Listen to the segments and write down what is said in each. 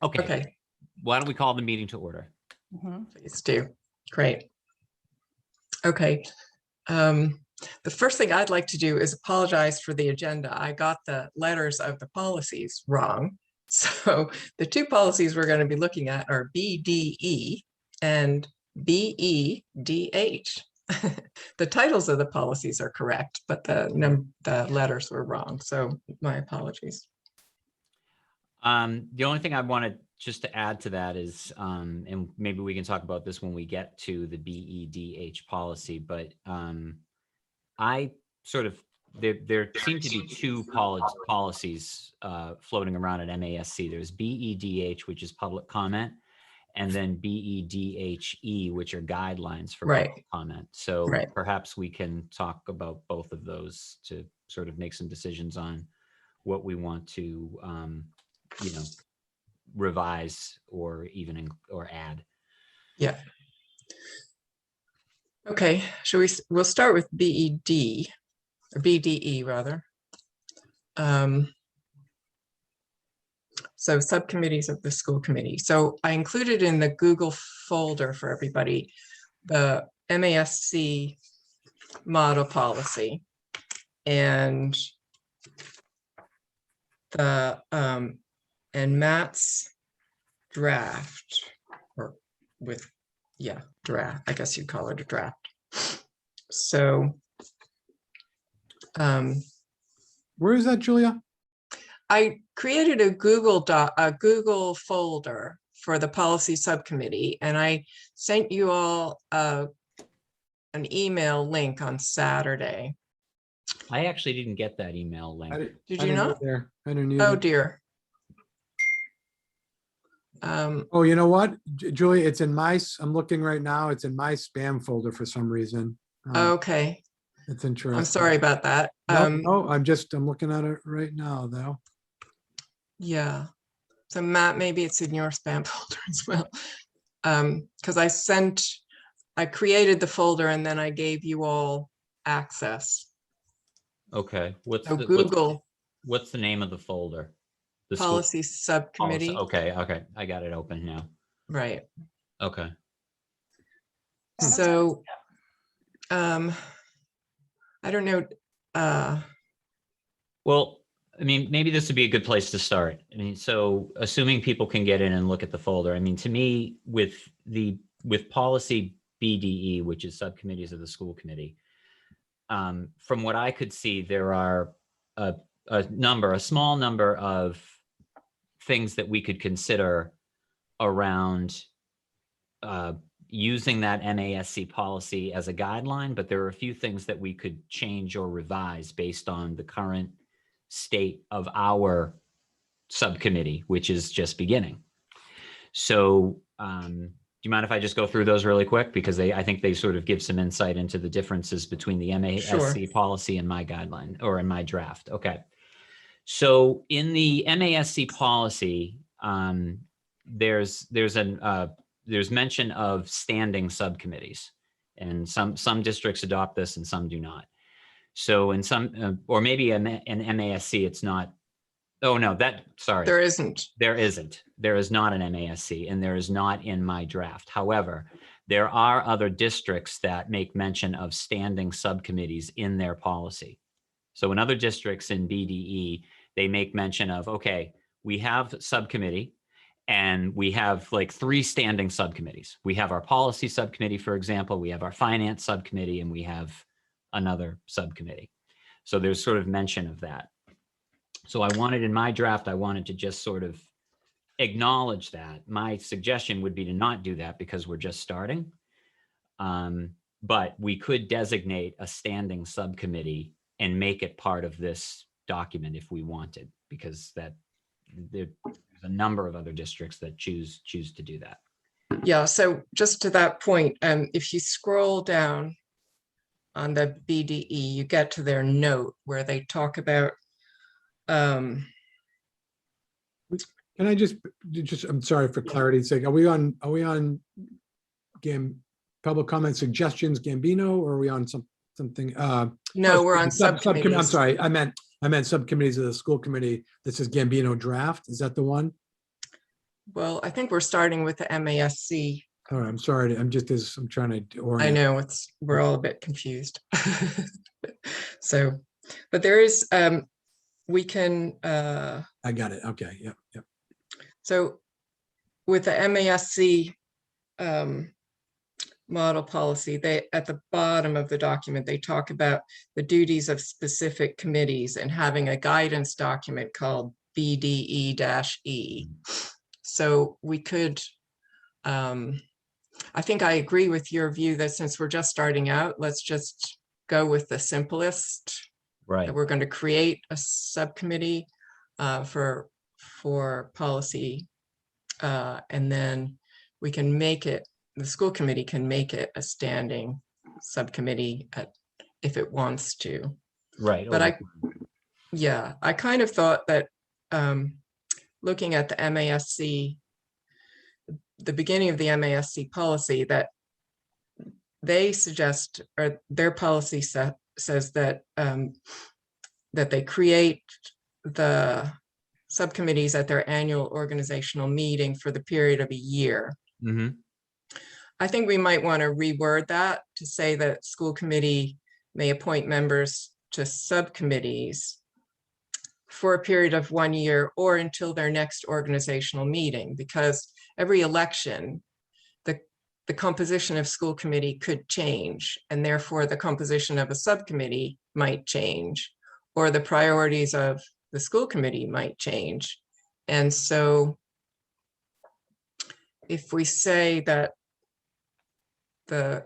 Okay, Okay, why don't we call the meeting to order? please do. Great. Okay. The first thing I'd like to do is apologize for the agenda. I got the letters of the policies wrong. So the two policies we're going to be looking at are BDE and BEDH. The titles of the policies are correct, but the letters were wrong. So my apologies. The only thing I wanted just to add to that is, and maybe we can talk about this when we get to the BEDH policy, but I sort of, there seem to be two policies floating around at MASC. There's BEDH, which is public comment, and then BEDHE, which are guidelines for Right. public comment. So Right. perhaps we can talk about both of those to sort of make some decisions on what we want to, revise or even or add. Yeah. Okay, we'll start with BED, or BDE rather. So subcommittees of the school committee. So I included in the Google folder for everybody the MASC model policy and the and Matt's draft, or draft, I guess you'd call it a draft. So where is that, Julia? I created a Google folder for the policy subcommittee, and I sent you all an email link on Saturday. I actually didn't get that email link. Did you not? I didn't either. Oh dear. Oh, you know what, Julia? It's in my. I'm looking right now. It's in my spam folder for some reason. Okay. It's interesting. I'm sorry about that. No, I'm looking at it right now, though. Yeah. So Matt, maybe it's in your spam folder as well. Because I created the folder and then I gave you all access. Okay. What's the name of the folder? The policy subcommittee. Okay. I got it open now. Right. Okay. So, I don't know. Well, I mean, maybe this would be a good place to start. I mean, so assuming people can get in and look at the folder, I mean, to me, with policy BDE, which is subcommittees of the school committee, from what I could see, there are a small number of things that we could consider around using that MASC policy as a guideline, but there are a few things that we could change or revise based on the current state of our subcommittee, which is just beginning. So do you mind if I just go through those really quick? Because I think they sort of give some insight into the differences between the MASC policy and my guideline, or in my draft. Okay. So in the MASC policy, there's mention of standing subcommittees, and some districts adopt this and some do not. So in some, or maybe in MASC, it's not. Oh no, sorry. There isn't. There isn't. There is not an MASC, and there is not in my draft. However, there are other districts that make mention of standing subcommittees in their policy. So in other districts in BDE, they make mention of, okay, we have subcommittee, and we have like 3 standing subcommittees. We have our policy subcommittee, for example, we have our finance subcommittee, and we have another subcommittee. So there's sort of mention of that. So in my draft, I wanted to just sort of acknowledge that. My suggestion would be to not do that because we're just starting. But we could designate a standing subcommittee and make it part of this document if we wanted, because there's a number of other districts that choose to do that. Yeah, so just to that point, if you scroll down on the BDE, you get to their note where they talk about Can I just I'm sorry, for clarity's sake, are we on public comment suggestions Gambino, or are we on something? No, we're on subcommittees. I'm sorry, I meant subcommittees of the school committee. This is Gambino draft. Is that the one? Well, I think we're starting with the MASC. All right, I'm sorry, I'm trying to I orient. know we're all a bit confused. So, but there is, we can, I got it. Okay, yep, yep. so with the MASC model policy, they, at the bottom of the document, they talk about the duties of specific committees and having a guidance document called BDE-E. So we could, I think I agree with your view that since we're just starting out, let's just go with the simplest, Right. that we're going to create a subcommittee for policy, and then we can make it, the school committee can make it a standing subcommittee if it wants to. Right. But yeah, I kind of thought that looking at the MASC, the beginning of the MASC policy, that they suggest, or their policy says that that they create the subcommittees at their annual organizational meeting for the period of a year. Mhm. I think we might want to reword that to say that school committee may appoint members to subcommittees for a period of 1 year or until their next organizational meeting, because every election, the composition of school committee could change, and therefore the composition of a subcommittee might change, or the priorities of the school committee might change. And so if we say that the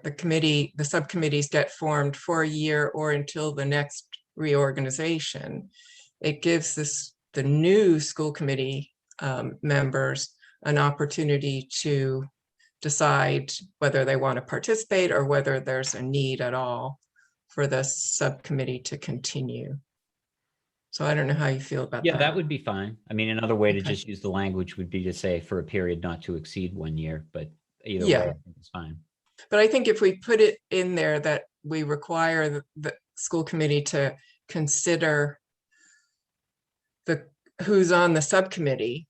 subcommittees get formed for a year or until the next reorganization, it gives the new school committee members an opportunity to decide whether they want to participate or whether there's a need at all for the subcommittee to continue. So I don't know how you feel about that. Yeah, that would be fine. I mean, another way to Okay. just use the language would be to say for a period not to exceed 1 year, but either Yeah. way, I think it's fine. But I think if we put it in there that we require the school committee to consider who's on the subcommittee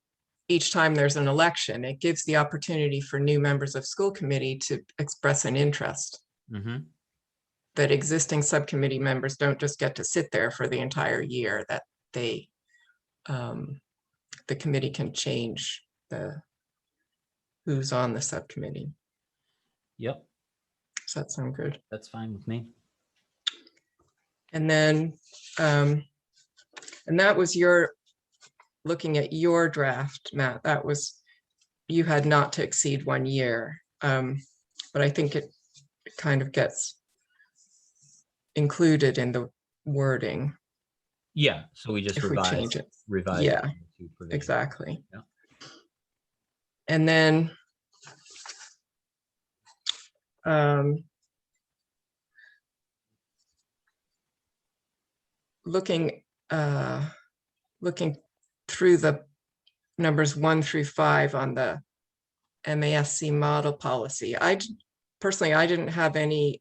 each time there's an election, it gives the opportunity for new members of school committee to express an interest. Mhm. That existing subcommittee members don't just get to sit there for the entire year, that they, the committee can change who's on the subcommittee. Yep, Does that sound good? that's fine with me. And then, and that was looking at your draft, Matt, that was, you had not to exceed 1 year. But I think it kind of gets included in the wording. Yeah, so we just If we change it. revise. Yeah, the two provisions. exactly. Yeah. And then looking through the numbers 1 through 5 on the MASC model policy, personally, I didn't have any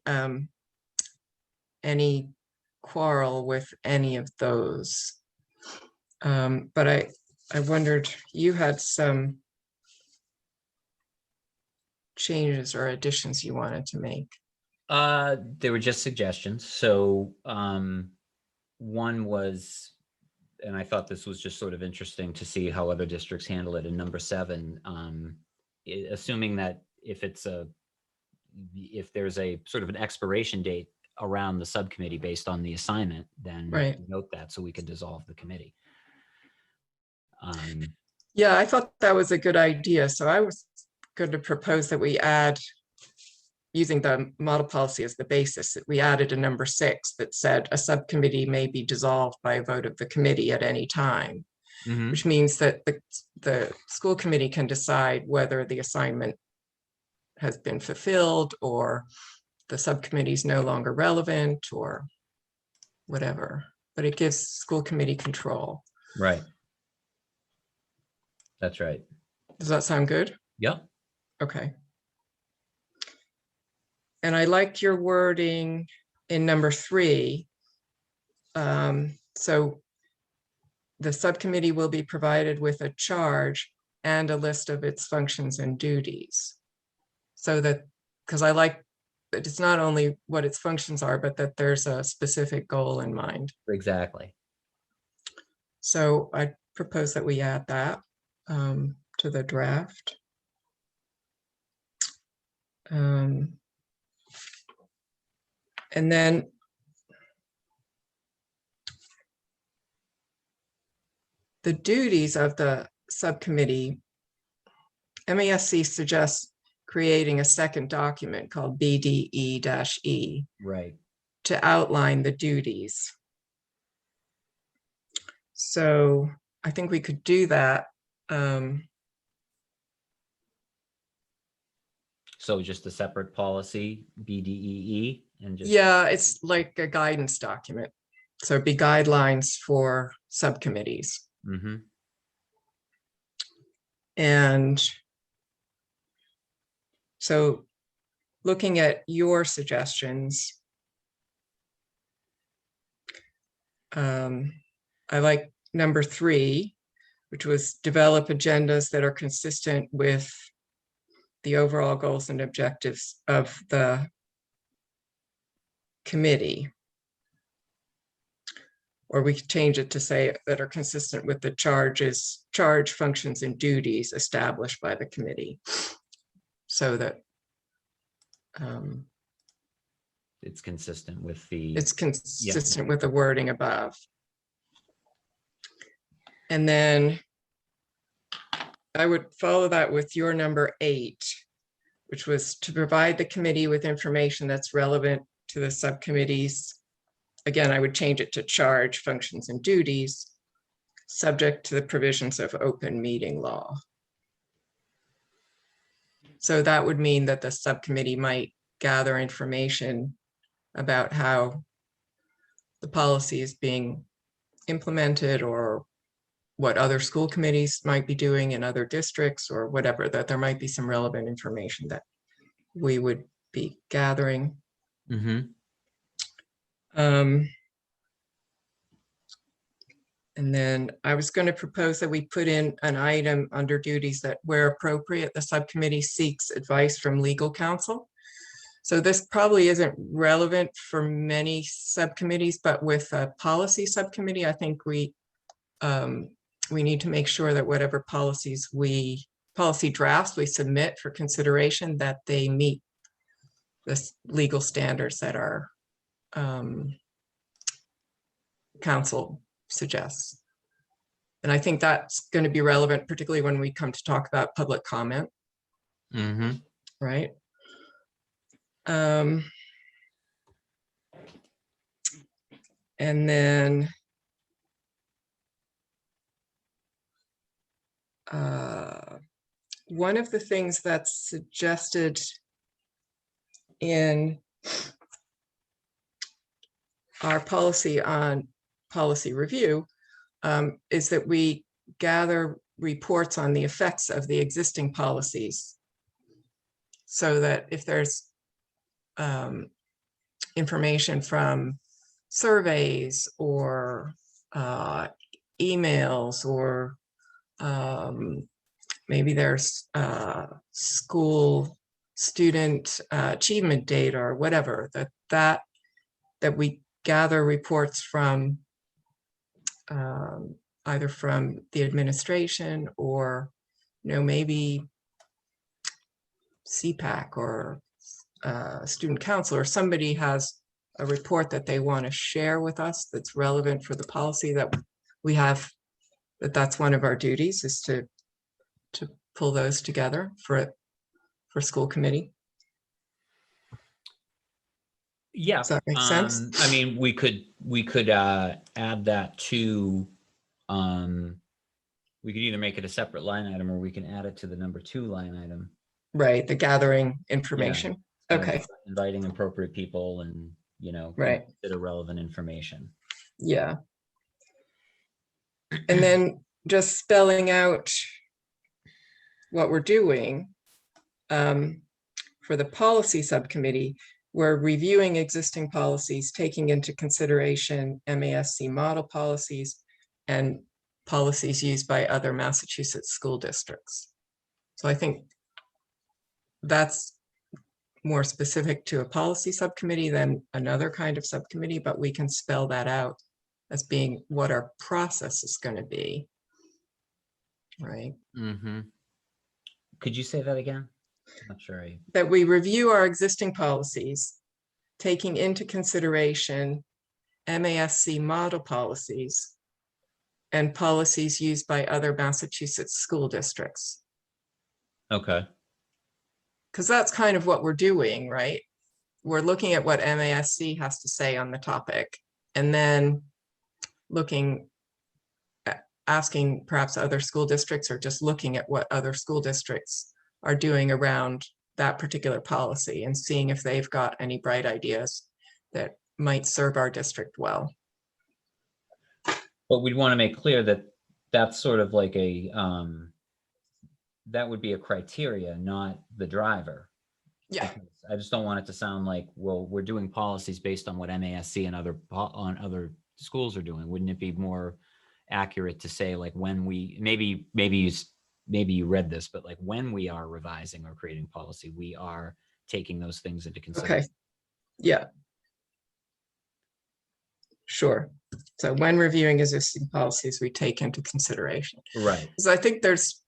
quarrel with any of those. But I wondered, you had some changes or additions you wanted to make. They were just suggestions. So one was, and I thought this was just sort of interesting to see how other districts handle it in number 7, assuming that if there's a sort of an expiration date around the subcommittee based on the assignment, then Right. note that so we could dissolve the committee. Yeah, I thought that was a good idea. So I was going to propose that we add, using the model policy as the basis, that we added a number 6 that said a subcommittee may be dissolved by a vote of the committee at any time, Mhm. which means that the school committee can decide whether the assignment has been fulfilled or the subcommittee is no longer relevant or whatever, but it gives school committee control. Right. That's right. Does that sound good? Yep. Okay. And I liked your wording in number 3. So the subcommittee will be provided with a charge and a list of its functions and duties. So that, because I like that it's not only what its functions are, but that there's a specific goal in mind. Exactly. So I propose that we add that to the draft. And then the duties of the subcommittee, MASC suggests creating a second document called BDE-E Right. to outline the duties. So I think we could do that. So just a separate policy, BDEE, and just. Yeah, it's like a guidance document. So it'd be guidelines for subcommittees. Mm-hmm. And so looking at your suggestions, I like number 3, which was develop agendas that are consistent with the overall goals and objectives of the committee. Or we could change it to say that are consistent with the charge, functions, and duties established by the committee. So that It's consistent with the. it's consistent with the wording above. And then I would follow that with your number 8, which was to provide the committee with information that's relevant to the subcommittees. Again, I would change it to charge, functions, and duties, subject to the provisions of open meeting law. So that would mean that the subcommittee might gather information about how the policy is being implemented, or what other school committees might be doing in other districts, or whatever, that there might be some relevant information that we would be gathering. Mm-hmm. And then I was going to propose that we put in an item under duties that, where appropriate, the subcommittee seeks advice from legal counsel. So this probably isn't relevant for many subcommittees, but with a policy subcommittee, I think we need to make sure that whatever policy drafts we submit for consideration, that they meet the legal standards that our council suggests. And I think that's going to be relevant, particularly when we come to talk about public comment. Mm-hmm. Right. And then one of the things that's suggested in our policy on policy review is that we gather reports on the effects of the existing policies, so that if there's information from surveys or emails, or maybe there's school student achievement data or whatever, that we gather reports from either from the administration, or maybe CPAC or student council, or somebody has a report that they want to share with us that's relevant for the policy that we have, that's one of our duties, is to pull those together for school committee. Yeah. Does that make sense? I mean, we could add that to, we could either make it a separate line item, or we can add it to the number 2 line item. Right, the gathering information. Kind of Okay. inviting appropriate people and, Right. consider relevant information. Yeah. And then just spelling out what we're doing for the policy subcommittee. We're reviewing existing policies, taking into consideration MASC model policies, and policies used by other Massachusetts school districts. So I think that's more specific to a policy subcommittee than another kind of subcommittee, but we can spell that out as being what our process is going to be. Right. Mm-hmm. Could you say that again? I'm not sure. That we review our existing policies, taking into consideration MASC model policies and policies used by other Massachusetts school districts. Okay. Because that's kind of what we're doing, right? We're looking at what MASC has to say on the topic, and then looking at asking perhaps other school districts, or just looking at what other school districts are doing around that particular policy and seeing if they've got any bright ideas that might serve our district well. But we'd want to make clear that that's sort of like a, that would be a criteria, not the driver. Yeah. Because I just don't want it to sound like, well, we're doing policies based on what MASC and other schools are doing. Wouldn't it be more accurate to say, like, when we, maybe you read this, but like when we are revising or creating policy, we are taking those things into consideration. Okay. Yeah. Sure. So when reviewing existing policies, we take into consideration. Right. Because I think there's,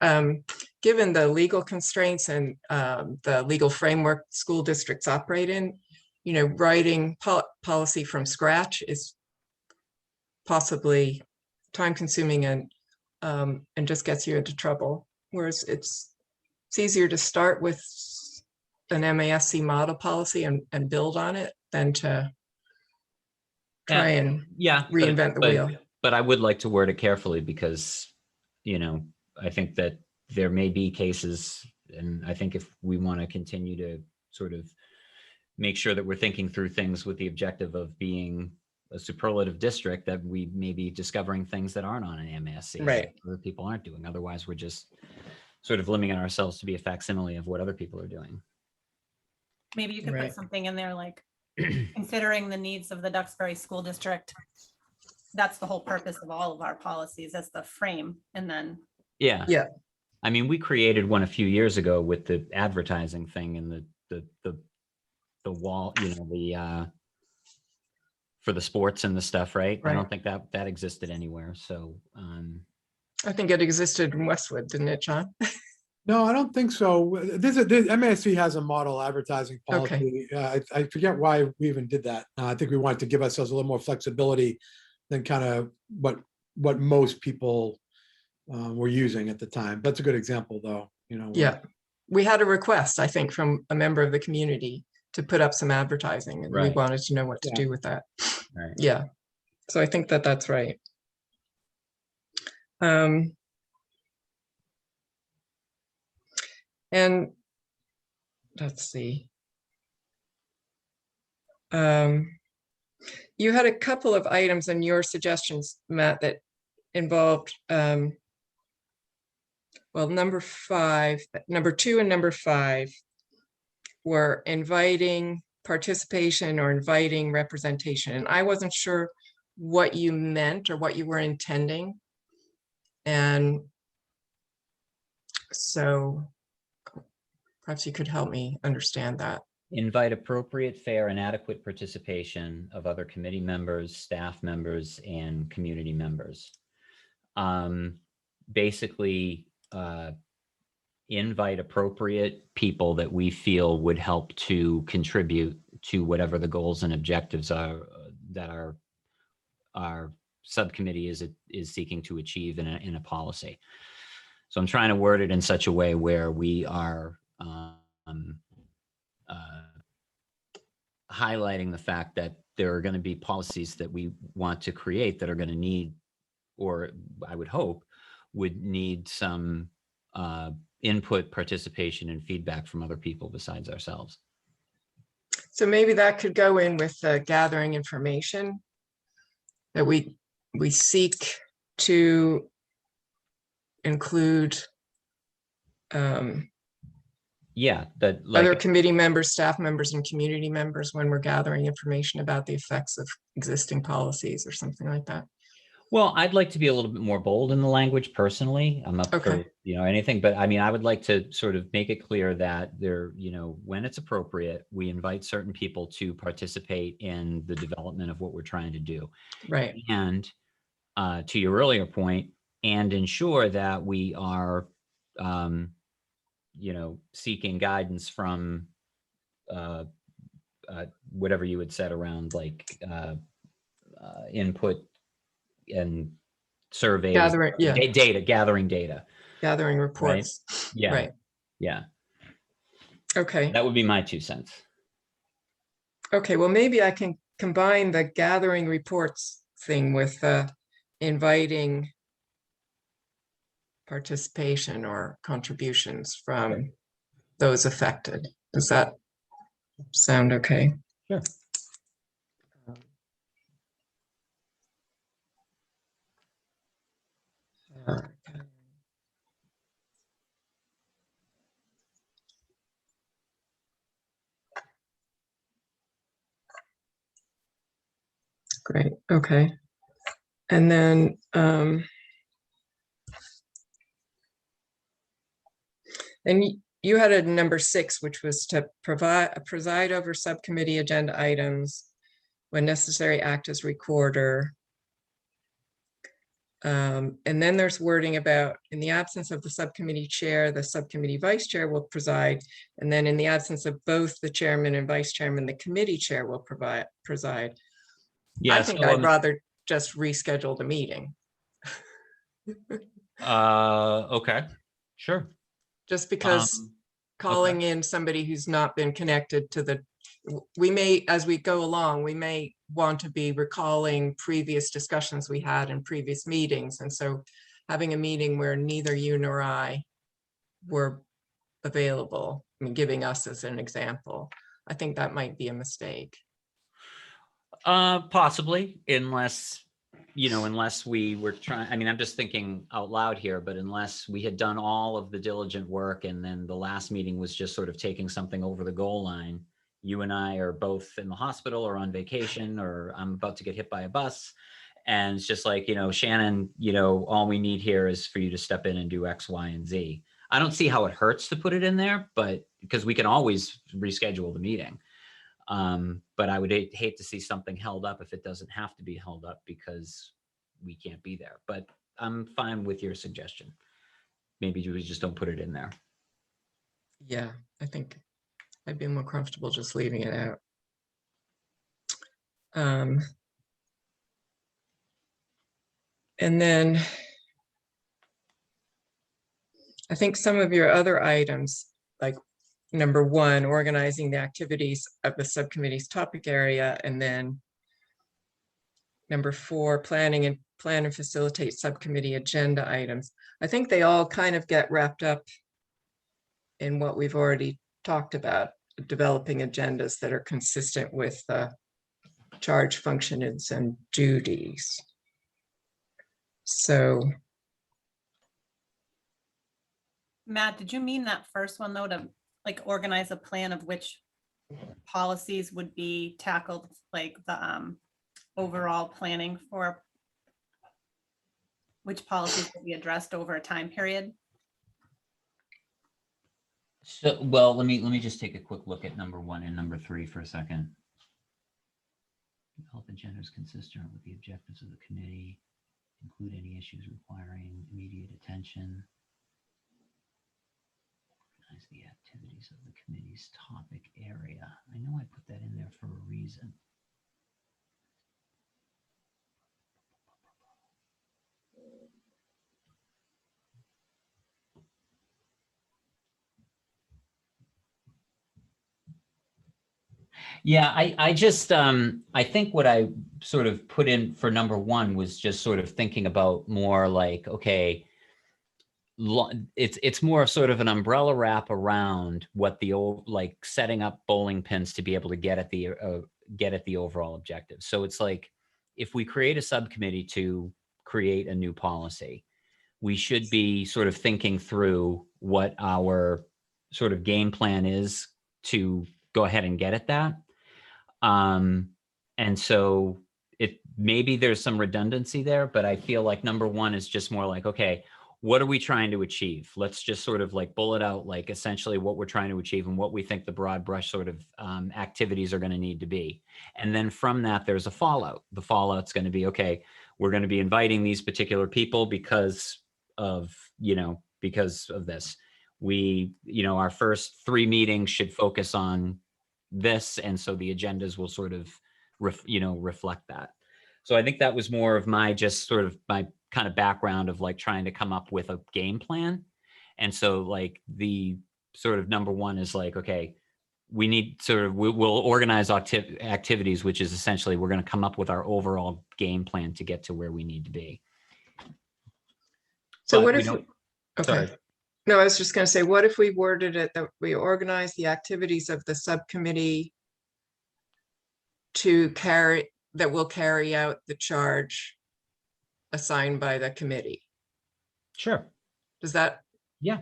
given the legal constraints and the legal framework school districts operate in, you know, writing policy from scratch is possibly time consuming and just gets you into trouble. Whereas it's easier to start with an MASC model policy and build on it than to try and reinvent the wheel. But I would like to word it carefully because, you know, I think that there may be cases, and I think if we want to continue to sort of make sure that we're thinking through things with the objective of being a superlative district, that we may be discovering things that aren't on an MASC, right, that other people aren't doing. Otherwise, we're just sort of limiting ourselves to be a facsimile of what other people are doing. Maybe you could Right. put something in there like considering the needs of the Duxbury School District. That's the whole purpose of all of our policies, as the frame. And then Yeah. Yeah. I mean, we created one a few years ago with the advertising thing and the wall, you know, the for the sports and the stuff, right? I Right. don't think that existed anywhere. So I think it existed in Westwood, didn't it, John? No, I don't think so. This MASC has a model advertising policy. I forget why we even did that. I think we wanted to give ourselves a little more flexibility than kind of what most people were using at the time. That's a good example, though. You know. Yeah. We had a request, I think, from a member of the community to put up some advertising, and we Right. wanted to know what to Yeah. do with that. Right. Yeah. So I think that that's right. And let's see. You had a couple of items in your suggestions, Matt, that involved, well, number 2 and number 5 were inviting participation or inviting representation. And I wasn't sure what you meant or what you were intending. And so perhaps you could help me understand that. Invite appropriate, fair, and adequate participation of other committee members, staff members, and community members. Basically, invite appropriate people that we feel would help to contribute to whatever the goals and objectives are that our subcommittee is seeking to achieve in a policy. So I'm trying to word it in such a way where we are highlighting the fact that there are going to be policies that we want to create that are going to need, or I would hope, would need some input, participation, and feedback from other people besides ourselves. So maybe that could go in with gathering information, that we seek to include Yeah, that like other committee members, staff members, and community members when we're gathering information about the effects of existing policies or something like that. Well, I'd like to be a little bit more bold in the language personally. I'm up for, Okay. anything, but I mean, I would like to sort of make it clear that there, when it's appropriate, we invite certain people to participate in the development of what we're trying to do. Right. And to your earlier point, and ensure that we are, seeking guidance from whatever you had said around like input and surveys, Gathering, yeah, gathering data, gathering right? reports. Yeah, Right. yeah. Okay. That would be my 2 cents. Okay, well, maybe I can combine the gathering reports thing with inviting participation or contributions from those affected. Does that sound okay? Sure. Great, okay. And then you had a number 6, which was to preside over subcommittee agenda items, when necessary, act as recorder. And then there's wording about, in the absence of the subcommittee chair, the subcommittee vice chair will preside. And then in the absence of both the chairman and vice chairman, the committee chair will preside. Yeah. I think I'd rather just reschedule the meeting. Okay. Sure. Just because calling in somebody who's not been connected to the, we may, as we go along, we may want to be recalling previous discussions we had in previous meetings. And so having a meeting where neither you nor I were available, I mean, giving us as an example, I think that might be a mistake. Possibly, unless we were trying, I mean, I'm just thinking out loud here, but unless we had done all of the diligent work and then the last meeting was just sort of taking something over the goal line, you and I are both in the hospital or on vacation, or I'm about to get hit by a bus. And it's just like, Shannon, all we need here is for you to step in and do X, Y, and Z. I don't see how it hurts to put it in there, but because we can always reschedule the meeting. But I would hate to see something held up if it doesn't have to be held up because we can't be there. But I'm fine with your suggestion. Maybe we just don't put it in there. Yeah, I think I'd be more comfortable just leaving it out. And then I think some of your other items, like number 1, organizing the activities of the subcommittee's topic area, and then number 4, plan and facilitate subcommittee agenda items. I think they all kind of get wrapped up in what we've already talked about, developing agendas that are consistent with charge functions and duties. So, Matt, did you mean that first one though, to like organize a plan of which policies would be tackled, like the overall planning for which policies will be addressed over a time period? So, well, let me just take a quick look at number 1 and number 3 for a second. Health agenda is consistent with the objectives of the committee, include any issues requiring immediate attention. Organize the activities of the committee's topic area. I know I put that in there for a reason. Yeah, I just, I think what I sort of put in for number 1 was just sort of thinking about more like, okay, it's more of sort of an umbrella wrap around what the old, like setting up bowling pins to be able to get at the overall objective. So it's like, if we create a subcommittee to create a new policy, we should be sort of thinking through what our sort of game plan is to go ahead and get at that. And so maybe there's some redundancy there, but I feel like number one is just more like, okay, what are we trying to achieve? Let's just sort of like bullet out like essentially what we're trying to achieve and what we think the broad brush sort of activities are going to need to be. And then from that, there's a fallout. The fallout's going to be, okay, we're going to be inviting these particular people because of this. We, our first 3 meetings should focus on this. And so the agendas will sort of, reflect that. So I think that was more of my just sort of my kind of background of like trying to come up with a game plan. And so like the sort of number one is like, okay, we need we'll organize activities, which is essentially we're going to come up with our overall game plan to get to where we need to be. So But what we if, don't- okay. sorry. No, I was just going to say, what if we worded it that we organize the activities of the subcommittee that will carry out the charge assigned by the committee? Sure. Does that, Yeah.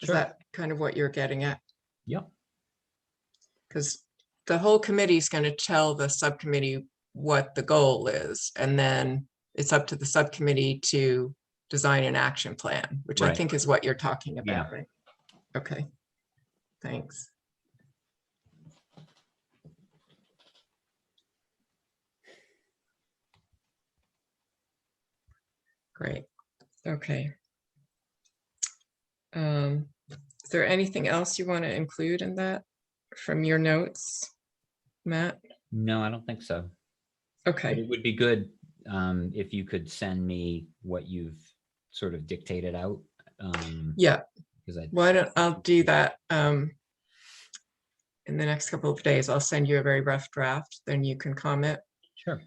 is Sure. that kind of what you're getting at? Yep. Because the whole committee is going to tell the subcommittee what the goal is, and then it's up to the subcommittee to design an action plan, which I Right. think is what you're talking Yeah. about, right? Okay, thanks. Great, okay. Is there anything else you want to include in that from your notes, Matt? No, I don't think so. But Okay, it would be good if you could send me what you've sort of dictated out. yeah, Because why don't, I'll do that in the next couple of days. I'll send you a very rough draft, then you can comment. Sure.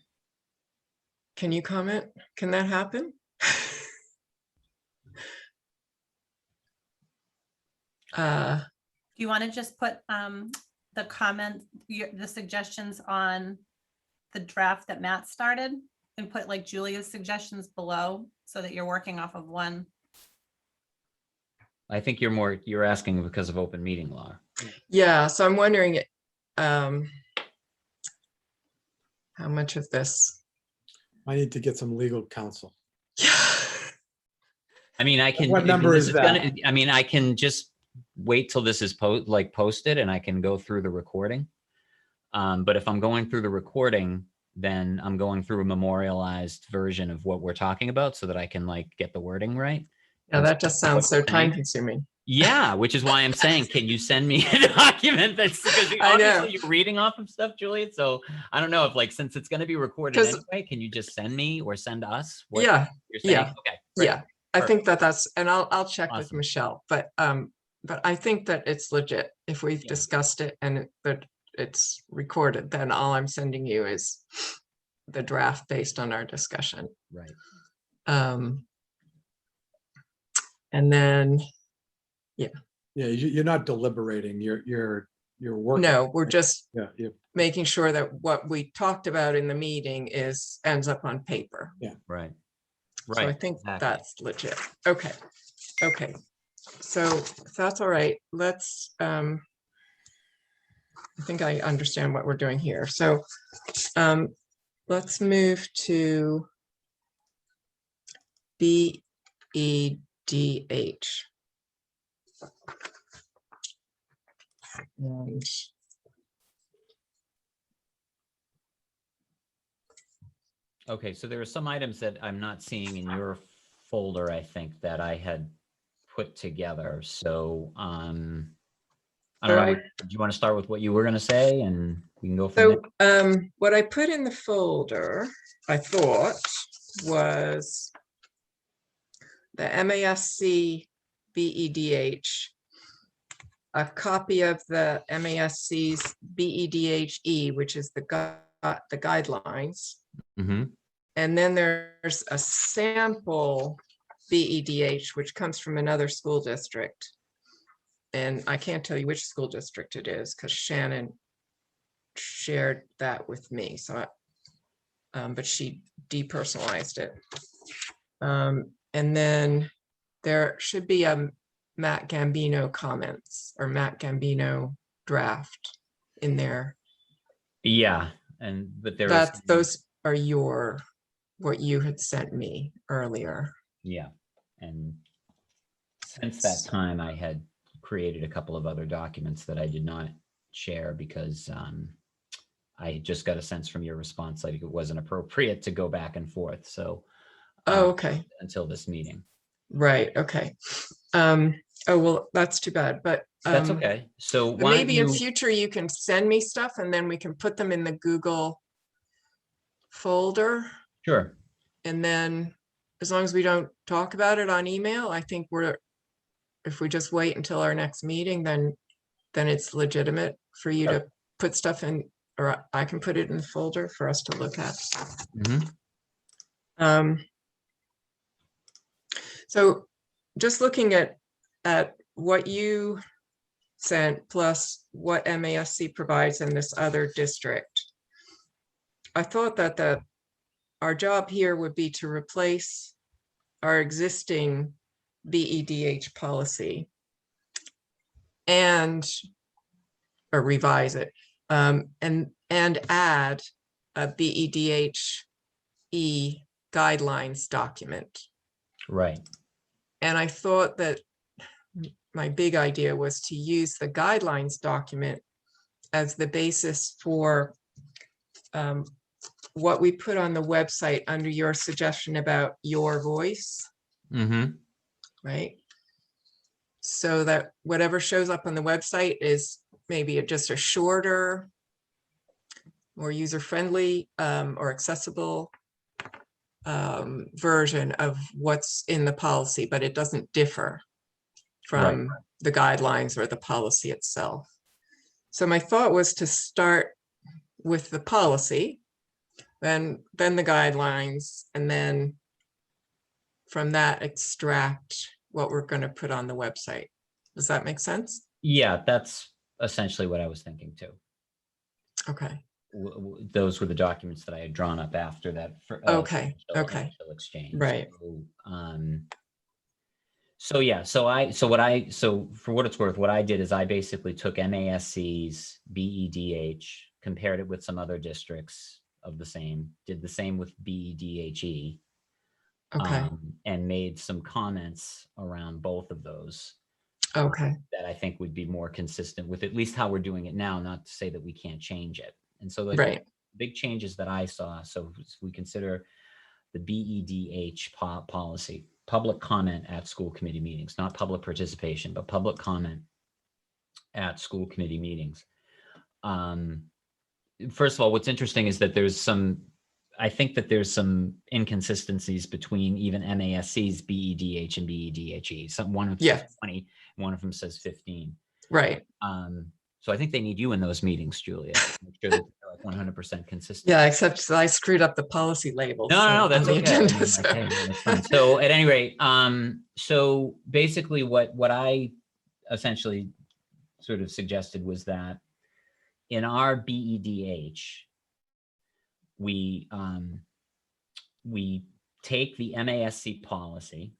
Can you comment? Can that happen? Do you want to just put the comment, the suggestions on the draft that Matt started and put like Julia's suggestions below so that you're working off of one? I think you're asking because of open meeting law. Yeah, so I'm wondering how much of this. I need to get some legal counsel. Yeah. I mean, I can. What number this is that? I mean, I can just wait till this is posted and I can go through the recording. But if I'm going through the recording, then I'm going through a memorialized version of what we're talking about so that I can like get the wording right. Yeah, that just sounds so time consuming. Yeah, which is why I'm saying, can you send me a document that's because I know. obviously you're reading off of stuff, Juliet. So I don't know if like since it's going to be recorded 'Cause- anyway, can you just send me or send us what Yeah, you're saying? yeah, Okay. Great. yeah. I think that's, and I'll check with Awesome. Michelle, but I think that it's legit. If we've Yeah. discussed it and that it's recorded, then all I'm sending you is the draft based on our discussion. Right. And then, Yeah, you're not deliberating, you're working. no, we're just Yeah, yeah, making sure that what we talked about in the meeting ends up on paper. Right. So I Right. think exactly. that's legit. Okay, okay. So if that's all right, let's, I think I understand what we're doing here. So let's move to BEDH. And Okay, so there are some items that I'm not seeing in your folder, I think, that I had put together. So I don't know. Right. Do you want to start with what you were going to say and we can go from so there? what I put in the folder, I thought, was the MASC BEDH, a copy of the MASC's BEDHE, which is the guidelines. Mhm. And then there's a sample BEDH, which comes from another school district. And I can't tell you which school district it is because Shannon shared that with me. So, but she depersonalized it. And then there should be a Matt Gambino comments or Matt Gambino draft in there. Yeah, but there That's is those are what you had sent me earlier. Yeah, and since that time, I had created a couple of other documents that I did not share because I just got a sense from your response like it wasn't appropriate to go back and forth. So Oh, okay. until this meeting. Right, okay. Oh, well, that's too bad, but That's okay. So but why don't maybe in you, future you can send me stuff and then we can put them in the Google folder. sure. And then as long as we don't talk about it on email, I think if we just wait until our next meeting, then it's legitimate for you to put stuff in, or I can put it in the folder for us to look at. Mhm. So just looking at what you sent plus what MASC provides in this other district, I thought that our job here would be to replace our existing BEDH policy or revise it, and add a BEDHE guidelines document. Right. And I thought that my big idea was to use the guidelines document as the basis for what we put on the website under your suggestion about your voice, Mm-hmm. right? So that whatever shows up on the website is maybe just a shorter, more user-friendly or accessible version of what's in the policy, but it doesn't differ from the guidelines or the policy itself. So my thought was to start with the policy, then the guidelines, and then from that extract what we're going to put on the website. Does that make sense? Yeah, that's essentially what I was thinking too. Okay. Those were the documents that I had drawn up after that. Okay. Initial exchange. Right. So for what it's worth, what I did is I basically took MASC's BEDH, compared it with some other districts of the same, did the same with BEDHE, Okay. and made some comments around both of those. Okay. That I think would be more consistent with at least how we're doing it now, not to say that we can't change it. And so the big changes that I saw, so we consider the BEDH policy, public comment at school committee meetings, not public participation, but public comment at school committee meetings. First of all, what's interesting is that I think that there's some inconsistencies between even MASC's BEDH and BEDHE. One of them says 20, one of them says 15. Right. So I think they need you in those meetings, Julia, to make sure that they're like 100% consistent. Yeah, except I screwed up the policy labels. No, that's okay. Agenda, it's fine. So at any rate, so basically what I essentially sort of suggested was that in our BEDH, we take the MASC policy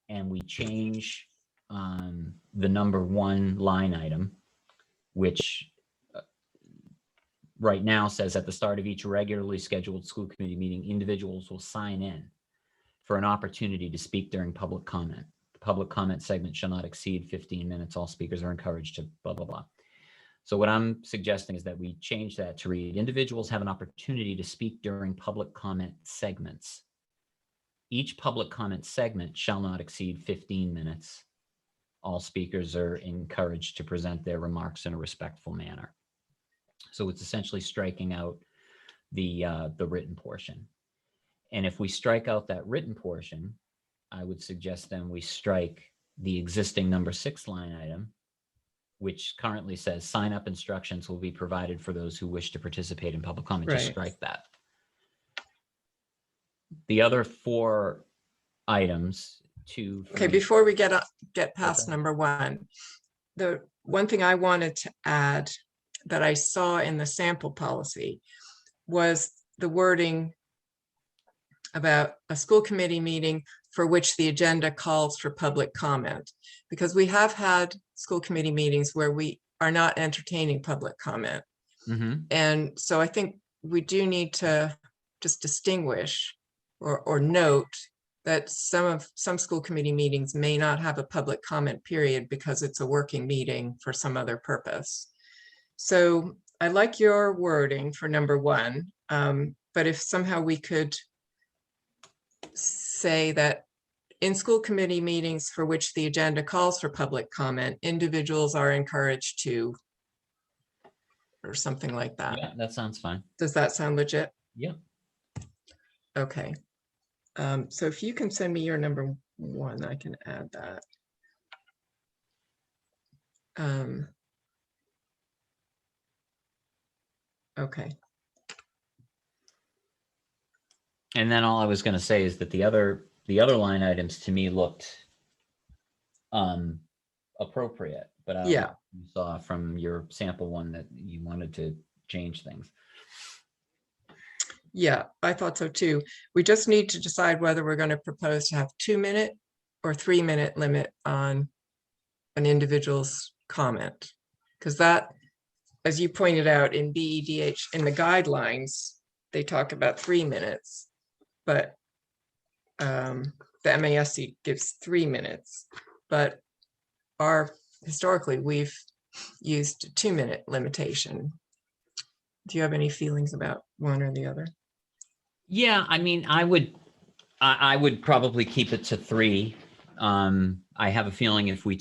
and we change the number 1 line item, which right now says at the start of each regularly scheduled school committee meeting, individuals will sign in for an opportunity to speak during public comment. The public comment segment shall not exceed 15 minutes. All speakers are encouraged to blah, blah, blah. So what I'm suggesting is that we change that to read, individuals have an opportunity to speak during public comment segments. Each public comment segment shall not exceed 15 minutes. All speakers are encouraged to present their remarks in a respectful manner. So it's essentially striking out the written portion. And if we strike out that written portion, I would suggest then we strike the existing number 6 line item, which currently says sign up instructions will be provided for those who wish to participate in public comment. Just strike that. The other 4 items Okay, before we get past number 1, the one thing I wanted to add that I saw in the sample policy was the wording about a school committee meeting for which the agenda calls for public comment, because we have had school committee meetings where we are not entertaining public comment. Mm-hmm. And so I think we do need to just distinguish or note that some school committee meetings may not have a public comment period because it's a working meeting for some other purpose. So I like your wording for number 1, but if somehow we could say that in school committee meetings for which the agenda calls for public comment, individuals are encouraged to, or something like that. Yeah, that sounds fine. Does that sound legit? Yeah. Okay. So if you can send me your number 1, I can add that. Okay. And then all I was going to say is that the other line items to me looked appropriate, but I don't know Yeah. if you saw from your sample one that you wanted to change things. Yeah, I thought so too. We just need to decide whether we're going to propose to have 2-minute or 3-minute limit on an individual's comment. Because that, as you pointed out in BEDH, in the guidelines, they talk about 3 minutes, but the MASC gives 3 minutes. But historically, we've used a 2-minute limitation. Do you have any feelings about one or the other? Yeah, I mean, I would probably keep it to 3. I have a feeling if we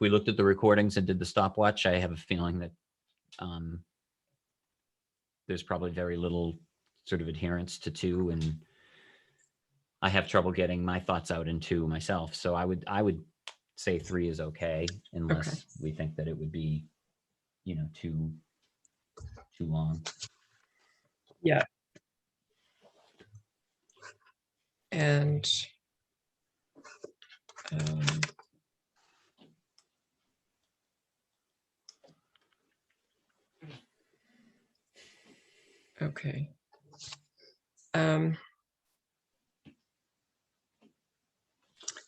looked at the recordings and did the stopwatch, I have a feeling that there's probably very little sort of adherence to 2, and I have trouble getting my thoughts out in 2 myself. So I would say 3 is okay, unless we think that it would be, too long. Yeah. And okay.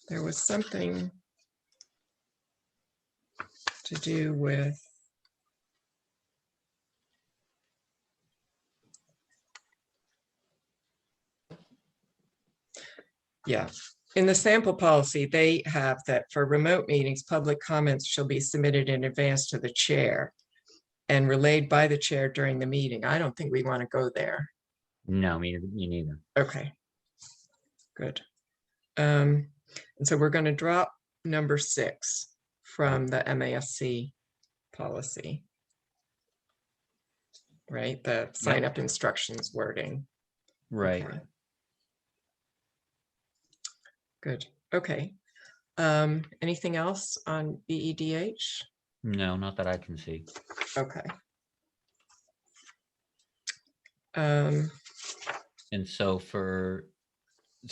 There was something to do with in the sample policy, they have that for remote meetings, public comments shall be submitted in advance to the chair and relayed by the chair during the meeting. I don't think we want to go there. No, me neither. Okay, good. And so we're going to drop number 6 from the MASC policy, right? The sign up instructions wording. Right. Okay. Good. Okay. Anything else on BEDH? No, not that I can see. Okay. And so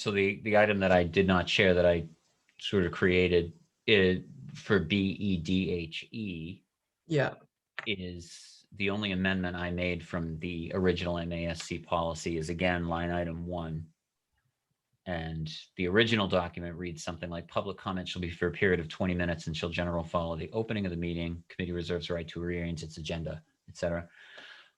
the item that I did not share that I sort of created for BEDHE Yeah. is the only amendment I made from the original MASC policy is again line item 1. And the original document reads something like public comment shall be for a period of 20 minutes and shall generally follow the opening of the meeting. Committee reserves the right to rearrange its agenda, etc.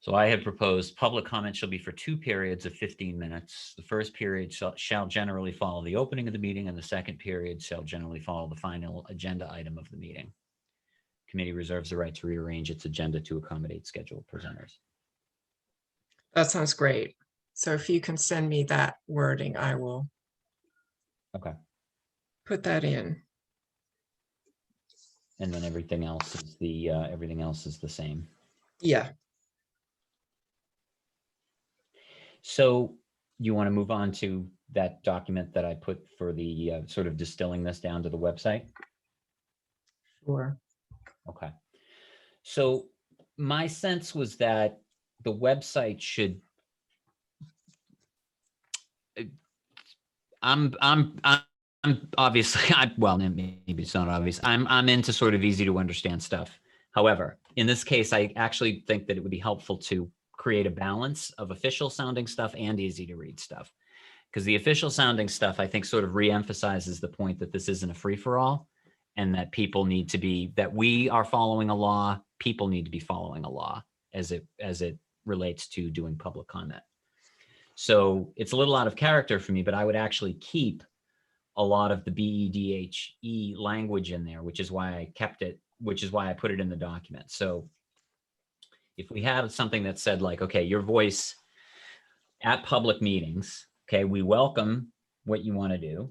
So I had proposed public comment shall be for 2 periods of 15 minutes. The first period shall generally follow the opening of the meeting, and the second period shall generally follow the final agenda item of the meeting. Committee reserves the right to rearrange its agenda to accommodate scheduled presenters. That sounds great. So if you can send me that wording, I will Okay. put that in. And then everything else is the same. Yeah. So you want to move on to that document that I put for the sort of distilling this down to the website? Sure. Okay. So my sense was that the website should. I'm obviously, well, maybe it's not obvious. I'm into sort of easy to understand stuff. However, in this case, I actually think that it would be helpful to create a balance of official sounding stuff and easy to read stuff. Because the official sounding stuff, I think, sort of reemphasizes the point that this isn't a free for all, and that people need to be, that we are following a law, people need to be following a law as it relates to doing public comment. So it's a little out of character for me, but I would actually keep a lot of the BEDHE language in there, which is why I kept it, which is why I put it in the document. So if we had something that said like, okay, your voice at public meetings, okay, we welcome what you want to do.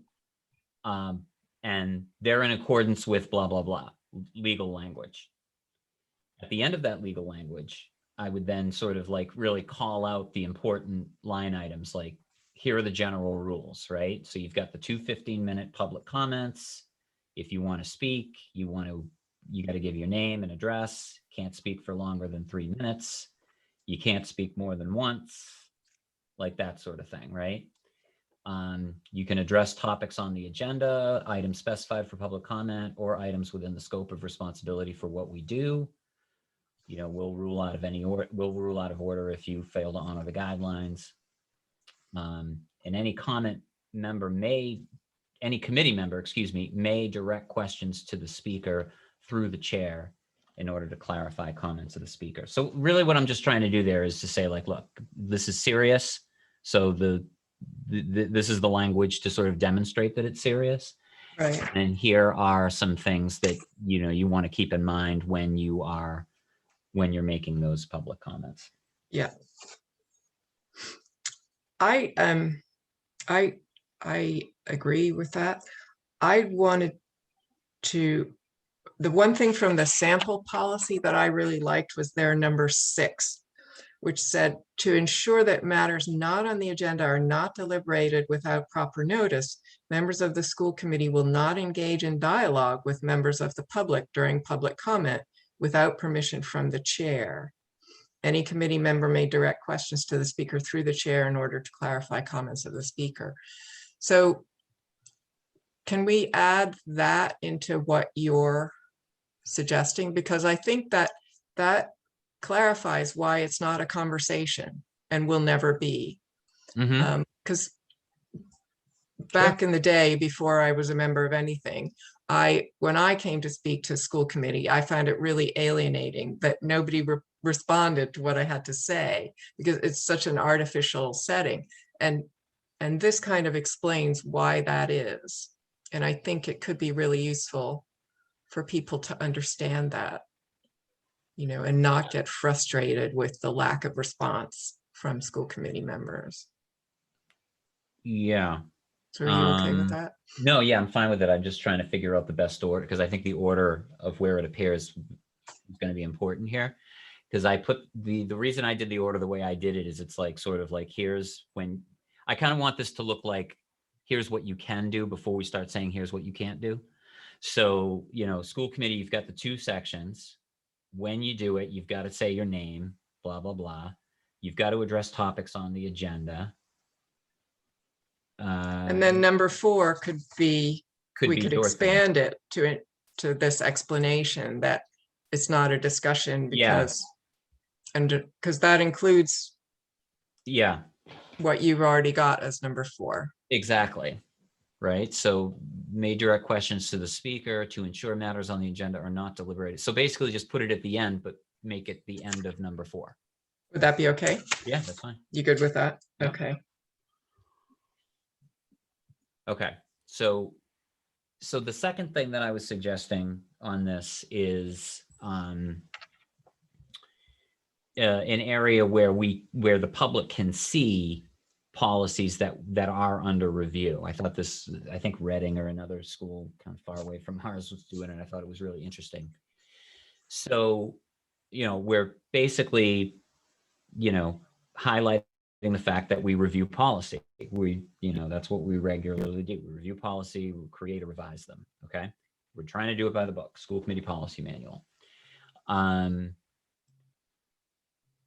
And they're in accordance with blah, blah, blah, legal language. At the end of that legal language, I would then sort of like really call out the important line items, like here are the general rules, right? So you've got the 2 15-minute public comments. If you want to speak, you got to give your name and address, can't speak for longer than 3 minutes. You can't speak more than once, like that sort of thing, right? You can address topics on the agenda, items specified for public comment, or items within the scope of responsibility for what we do. You know, we'll rule out of order if you fail to honor the guidelines. And any committee member, may direct questions to the speaker through the chair in order to clarify comments of the speaker. So really what I'm just trying to do there is to say like, look, this is serious. So this is the language to sort of demonstrate that it's serious. Right. And here are some things that, you know, you want to keep in mind when you're making those public comments. Yeah. I agree with that. The one thing from the sample policy that I really liked was their number 6, which said to ensure that matters not on the agenda are not deliberated without proper notice, members of the school committee will not engage in dialogue with members of the public during public comment without permission from the chair. Any committee member may direct questions to the speaker through the chair in order to clarify comments of the speaker. So can we add that into what you're suggesting? Because I think that clarifies why it's not a conversation and will never be. Because back in the day, before I was a member of anything, when I came to speak to school committee, I found it really alienating that nobody responded to what I had to say because it's such an artificial setting. And this kind of explains why that is. And I think it could be really useful for people to understand that, you know, and not get frustrated with the lack of response from school committee members. Yeah. So are you okay with that? No, yeah, I'm fine with it. I'm just trying to figure out the best order because I think the order of where it appears is going to be important here. Because I put the reason I did the order the way I did it is it's like sort of like here's when I kind of want this to look like here's what you can do before we start saying here's what you can't do. So, you know, school committee, you've got the 2 sections. When you do it, you've got to say your name, blah, blah, blah. You've got to address topics on the agenda. And then number 4 could be, we could expand it to this explanation that it's not a discussion because, because that includes what you've already got as number 4. Exactly. Right. So may direct questions to the speaker to ensure matters on the agenda are not deliberated. So basically just put it at the end, but make it the end of number 4. Would that be okay? Yeah, that's fine. You good with that? Yeah. Okay. Okay. So the second thing that I was suggesting on this is an area where the public can see policies that are under review. I think Reading or another school kind of far away from ours was doing it. I thought it was really interesting. So, you know, we're basically, you know, highlighting the fact that we review policy. That's what we regularly do. We review policy, we create or revise them. Okay. We're trying to do it by the book, school committee policy manual.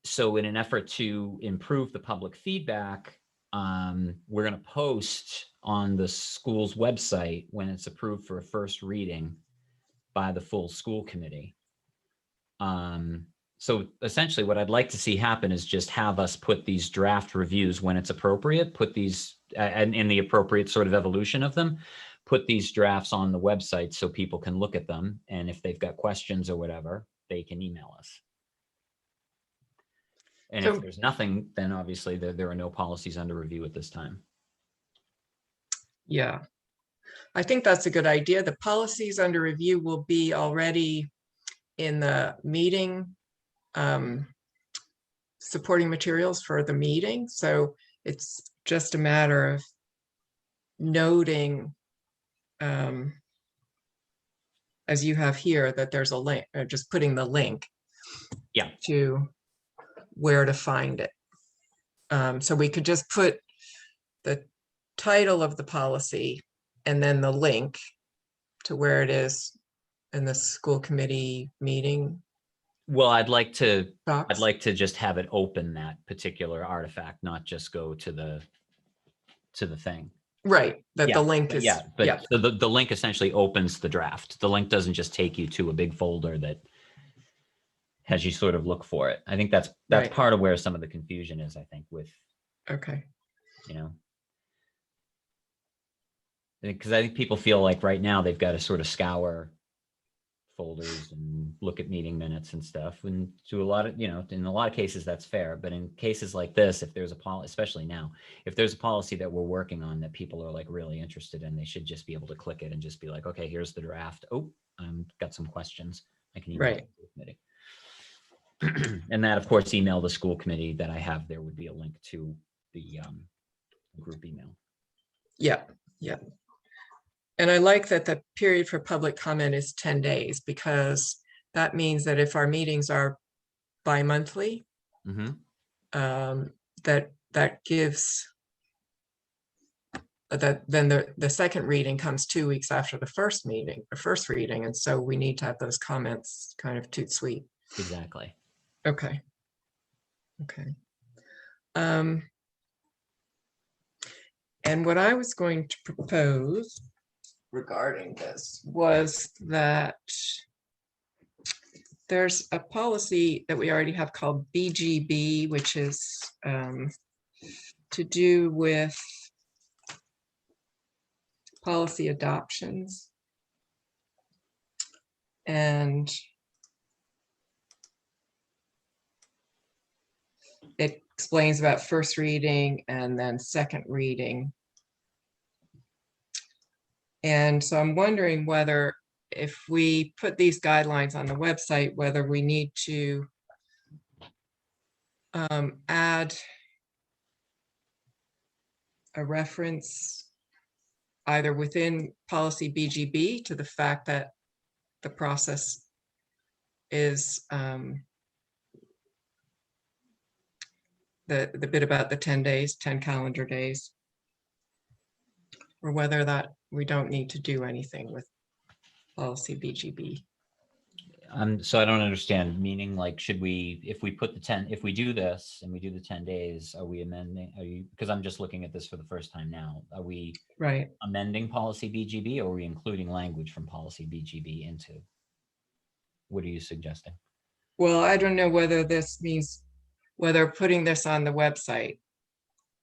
So in an effort to improve the public feedback, we're going to post on the school's website when it's approved for a first reading by the full school committee. So essentially what I'd like to see happen is just have us put these draft reviews when it's appropriate, put these and in the appropriate sort of evolution of them, put these drafts on the website so people can look at them. And if they've got questions or whatever, they can email us. And So- if there's nothing, then obviously there are no policies under review at this time. Yeah. I think that's a good idea. The policies under review will be already in the meeting, supporting materials for the meeting. So it's just a matter of noting, as you have here, that there's a link, or just putting the link Yeah. to where to find it. So we could just put the title of the policy and then the link to where it is in the school committee meeting Well, I'd like to box. just have it open that particular artifact, not just go to the thing. Right, that Yeah, the link but is, yeah, yeah, but the link essentially opens the draft. The link doesn't just take you to a big folder that has you sort of look for it. I think that's Right. part of where some of the confusion is, I think, with, okay, you know, because I think people feel like right now they've got to sort of scour folders and look at meeting minutes and stuff. And to a lot of, you know, in a lot of cases, that's fair. But in cases like this, if there's a policy, especially now, if there's a policy that we're working on that people are like really interested in, they should just be able to click it and just be like, okay, here's the draft. Oh, got some questions. I can email Right. the school committee. And that, of course, email the school committee that I have, there would be a link to the group email. yeah, yeah. And I like that the period for public comment is 10 days, because that means that if our meetings are bi-monthly, Mhm. that gives that then the second reading comes 2 weeks after the first meeting, the first reading, and so we need to have those comments kind of tout sweet. Exactly. Okay. Okay. And what I was going to propose regarding this was that there's a policy that we already have called BGB, which is to do with policy adoptions. And it explains about first reading and then second reading. And so I'm wondering whether, if we put these guidelines on the website, whether we need to add a reference either within policy BGB to the fact that the process is the bit about the 10 days, 10 calendar days, or whether that we don't need to do anything with policy BGB. So I don't understand, meaning like, should we, if we put the 10, if we do this and we do the 10 days, are we amending, because I'm just looking at this for the first time now, are we Right. amending policy BGB, or are we including language from policy BGB into? What are you suggesting? Well, I don't know whether this means, whether putting this on the website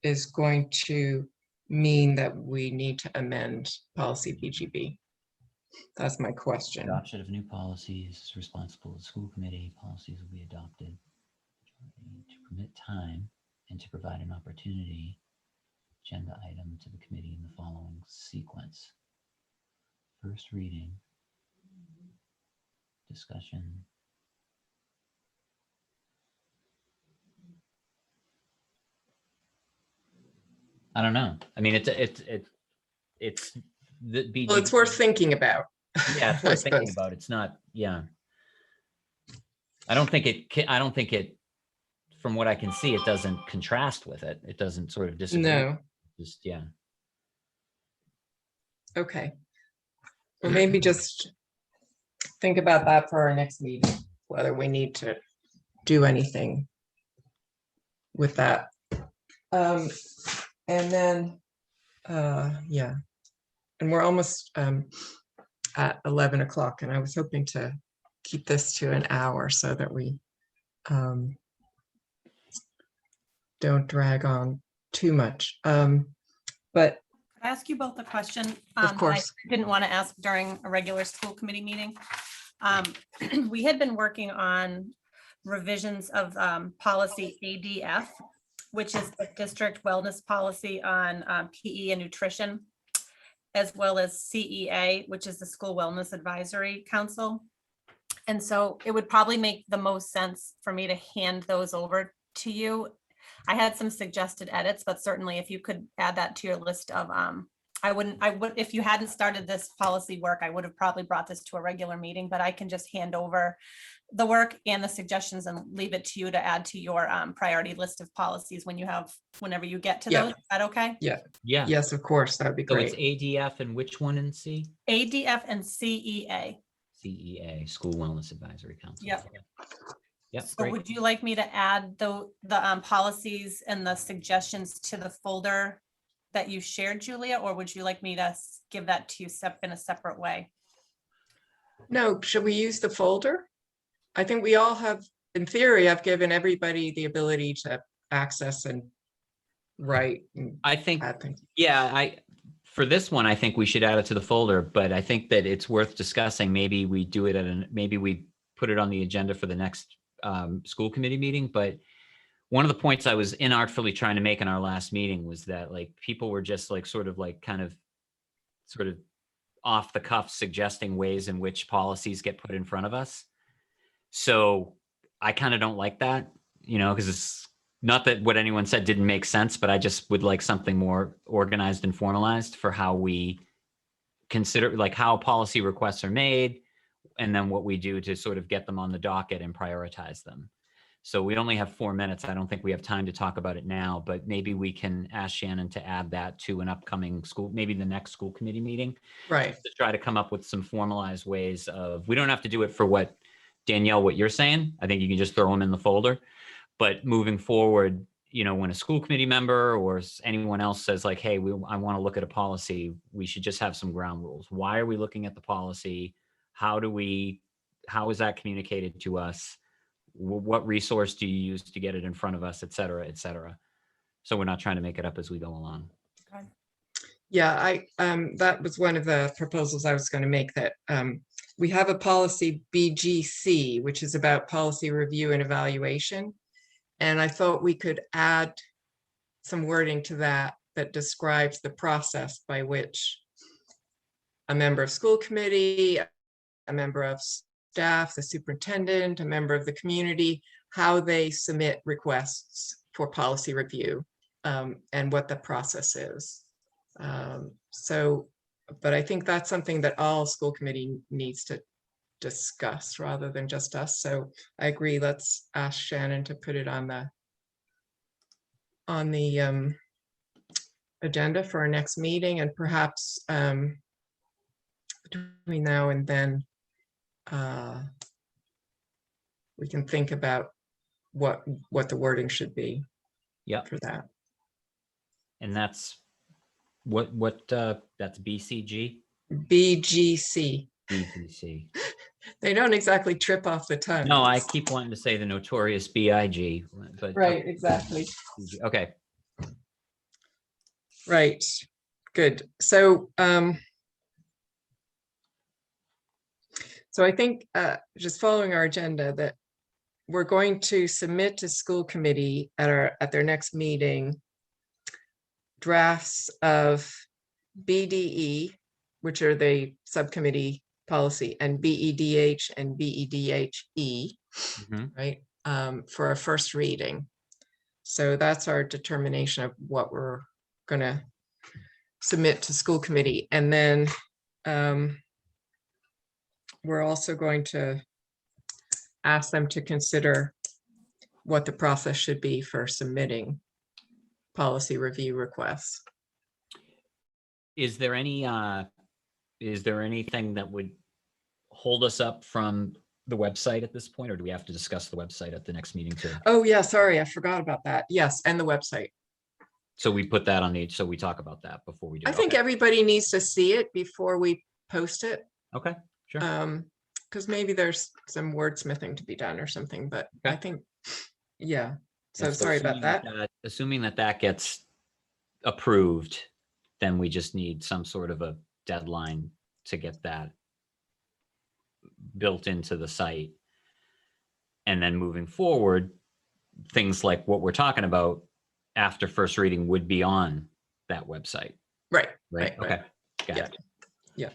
is going to mean that we need to amend policy BGB. That's my question. Adoption of new policies is responsible to the school committee. Policies will be adopted to permit time and to provide an opportunity. Agenda item to the committee in the following sequence. First reading, discussion. I don't know. I mean, it's the BGB. Well, it's worth thinking about. Yeah, it's I worth thinking suppose. about. It's not, yeah. I don't think it, from what I can see, it doesn't contrast with it. It doesn't sort of disagree. No, Just, yeah. okay. Well, maybe just think about that for our next meeting, whether we need to do anything with that. And then, yeah, and we're almost at 11 o'clock, and I was hoping to keep this to an hour so that we don't drag on too much. But Could I ask you both a question? Of that course. I didn't want to ask during a regular school committee meeting. We had been working on revisions of policy ADF, which is the district wellness policy on PE and nutrition, as well as CEA, which is the School Wellness Advisory Council. And so it would probably make the most sense for me to hand those over to you. I had some suggested edits, but certainly if you could add that to your list of, I would, if you hadn't started this policy work, I would have probably brought this to a regular meeting, but I can just hand over the work and the suggestions and leave it to you to add to your priority list of policies whenever you get to Yeah. those. Is that okay? Yeah. Yes, of course, that would be So it's great. ADF and which one in C? ADF and CEA. CEA, School Wellness Advisory Council. Yep. Yep, So great. would you like me to add the policies and the suggestions to the folder that you shared, Julia, or would you like me to give that to you in a separate way? No, should we use the folder? I think we all have, in theory, I've given everybody the ability to access and write and I think, add things. yeah, for this one, I think we should add it to the folder, but I think that it's worth discussing. Maybe we do it maybe we put it on the agenda for the next school committee meeting. But one of the points I was inartfully trying to make in our last meeting was that like people were just like sort of off the cuff suggesting ways in which policies get put in front of us. So I kind of don't like that, because it's not that what anyone said didn't make sense, but I just would like something more organized and formalized for how we consider, like how policy requests are made, and then what we do to sort of get them on the docket and prioritize them. So we only have 4 minutes. I don't think we have time to talk about it now, but maybe we can ask Shannon to add that to an upcoming maybe the next school committee meeting, Right, to try to come up with some formalized ways of, we don't have to do it for what Danielle, what you're saying. I think you can just throw them in the folder, but moving forward, when a school committee member or anyone else says like, hey, I want to look at a policy, we should just have some ground rules. Why are we looking at the policy? How is that communicated to us? What resource do you use to get it in front of us, et cetera, et cetera. So we're not trying to make it up as we go along. yeah, that was one of the proposals I was going to make, that we have a policy BGC, which is about policy review and evaluation. And I thought we could add some wording to that describes the process by which a member of school committee, a member of staff, the superintendent, a member of the community, how they submit requests for policy review, and what the process is. But I think that's something that all school committee needs to discuss rather than just us. So I agree, let's ask Shannon to put it on the agenda for our next meeting, and perhaps between now and then we can think about what the wording should be for that. And that's that's BCG? BGC. BGC. They don't exactly trip off the tongue. No, I keep wanting to say the notorious BIG, but Right, exactly. okay. Right, good. So I think just following our agenda, that we're going to submit to school committee at their next meeting drafts of BDE, which are the subcommittee policy, and BEDH and BEDHE, right, for a first reading. So that's our determination of what we're going to submit to school committee. And then we're also going to ask them to consider what the process should be for submitting policy review requests. Is there anything that would hold us up from the website at this point, or do we have to discuss the website at the next meeting too? Oh yeah, sorry, I forgot about that. Yes, and the website. So we put that on so we talk about that before we do. I think everybody needs to see it before we post it. Okay, sure. Because maybe there's some wordsmithing to be done or something, but Okay. I think, yeah. So And sorry about that. Assuming that gets approved, then we just need some sort of a deadline to get that built into the site. And then moving forward, things like what we're talking about after first reading would be on that website, Right, right? right, right. Okay, got Yeah.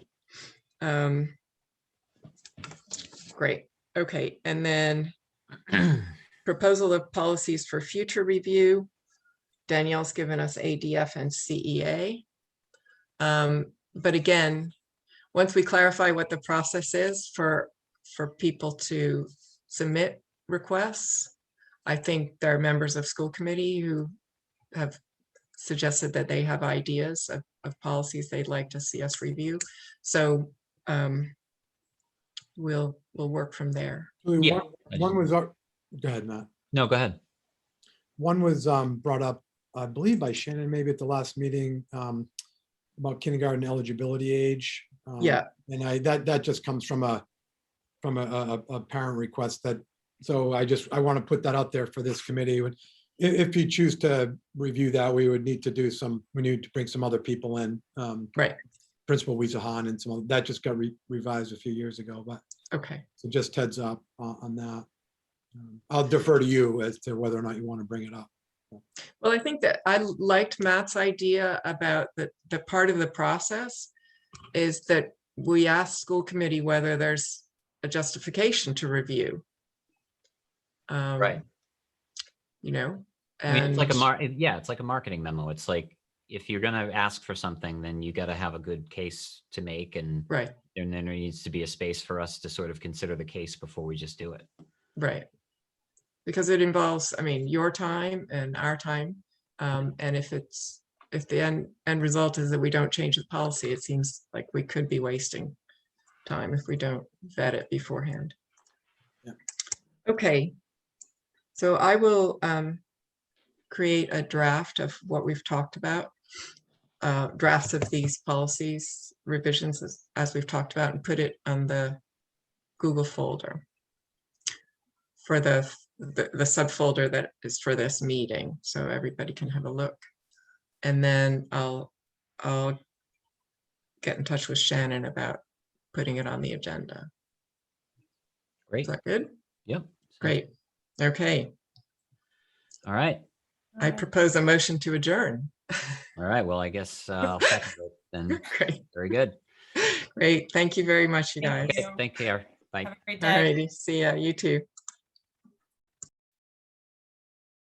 it. Great. Okay, and then proposal of policies for future review. Danielle's given us ADF and CEA. But again, once we clarify what the process is for people to submit requests, I think there are members of school committee who have suggested that they have ideas of policies they'd like to see us review. So we'll work from there. Yeah. One was, go ahead, Matt. No, go ahead. One was brought up, I believe by Shannon, maybe at the last meeting, about kindergarten eligibility age. Yeah. And that just comes from a parent request that, so I want to put that out there for this committee. If you choose to review that, we need to bring some other people in. Right. Principal Weeza Hahn and some, that just got revised a few years ago, but Okay. so just heads up on that. I'll defer to you as to whether or not you want to bring it up. Well, I think that I liked Matt's idea about the part of the process is that we ask school committee whether there's a justification to review. Right. You know, I mean, it's like and it's like a marketing memo. It's like, if you're going to ask for something, then you got to have a good case to make, and right, then there needs to be a space for us to sort of consider the case before we just do it. right. Because it involves, I mean, your time and our time. And if the end result is that we don't change the policy, it seems like we could be wasting time if we don't vet it beforehand. Yeah. Okay. So I will create a draft of what we've talked about, drafts of these policies, revisions as we've talked about, and put it on the Google folder for the subfolder that is for this meeting, so everybody can have a look. And then I'll get in touch with Shannon about putting it on the agenda. Great. Is that good? Yep. Great. Okay. All right. I propose a motion to adjourn. All right. Well, I guess I'll second it then. Great. Very good. Great. Thank you very much, you guys. Thank you. Okay. Take care. Bye. Have a great All day. righty. See ya. You too.